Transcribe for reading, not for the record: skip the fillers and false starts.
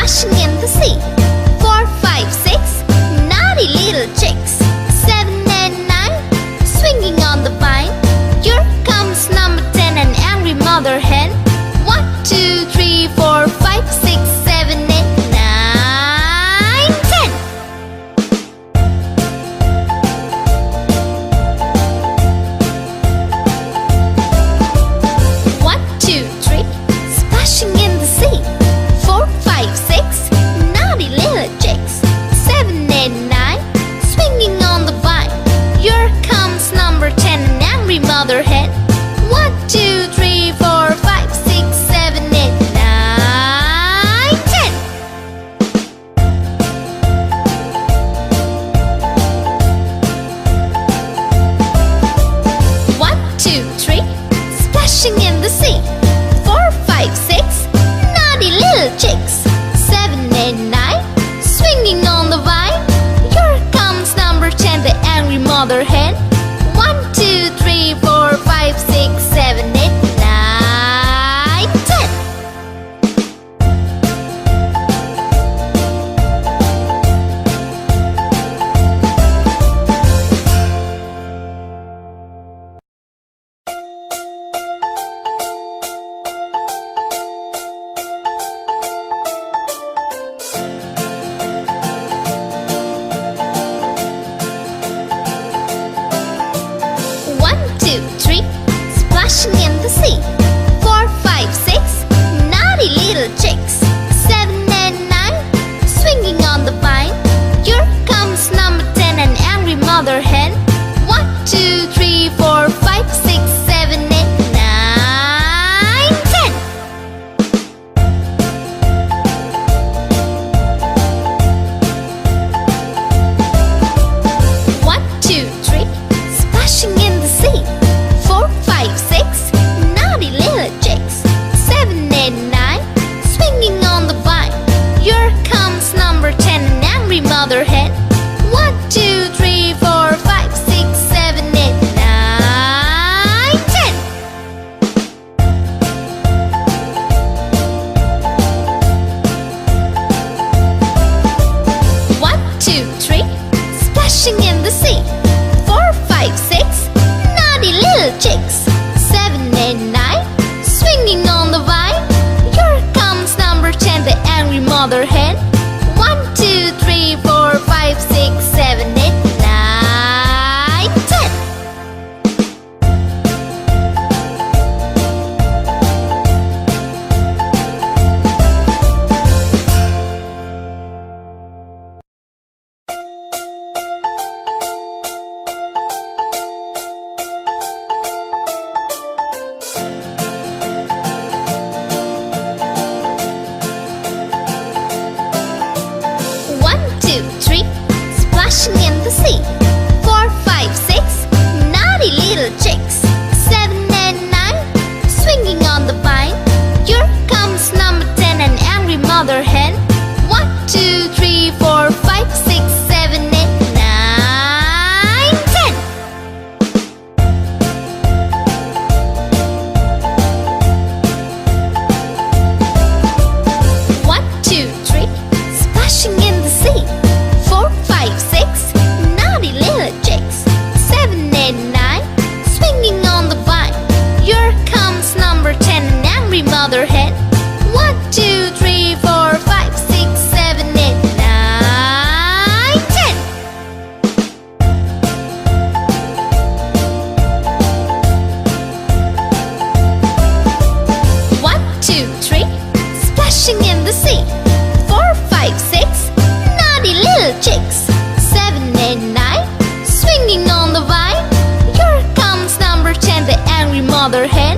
splashing in the sea. 4, 5, 6, naughty little chicks. 7 and 9, swinging on the vine. Here comes number 10, an angry mother hen. 1, 2, 3, 4, 5, 6, 7, 8, 9, 10. 1, 2, 3, splashing in the sea. 4, 5, 6, naughty little chicks. 7, 8, 9, swinging on the vine. Here comes number 10, an angry mother hen. 1, 2, 3, 4, 5, 6, 7, 8, 9, 10. 1, 2, 3, splashing in the sea. 4, 5, 6, naughty little chicks. 7, 8, 9, swinging on the vine. Here comes number 10, the angry mother hen. 1, 2, 3, 4, 5, 6, 7, 8, 9, 10. 1, 2, 3, splashing in the sea. 4, 5, 6, naughty little chicks. 7 and 9, swinging on the vine. Here comes number 10, an angry mother hen. 1, 2, 3, 4, 5, 6, 7, 8, 9, 10. 1, 2, 3, splashing in the sea. 4, 5, 6, naughty little chicks. 7, 8, 9, swinging on the vine. Here comes number 10, an angry mother hen. 1, 2, 3, 4, 5, 6, 7, 8, 9, 10. 1, 2, 3, splashing in the sea. 4, 5, 6, naughty little chicks. 7, 8, 9, swinging on the vine. Here comes number 10, the angry mother hen. 1, 2, 3, 4, 5, 6, 7, 8, 9, 10. 1, 2, 3, splashing in the sea. 4, 5, 6, naughty little chicks. 7 and 9, swinging on the vine. Here comes number 10, an angry mother hen. 1, 2, 3, 4, 5, 6, 7, 8, 9, 10. 1, 2, 3, splashing in the sea. 4, 5, 6, naughty little chicks. 7, 8, 9, swinging on the vine. Here comes number 10, an angry mother hen. 1, 2, 3, 4, 5, 6, 7, 8, 9, 10. 1, 2, 3, splashing in the sea. 4, 5, 6, naughty little chicks. 7, 8, 9, swinging on the vine. Here comes number 10, the angry mother hen.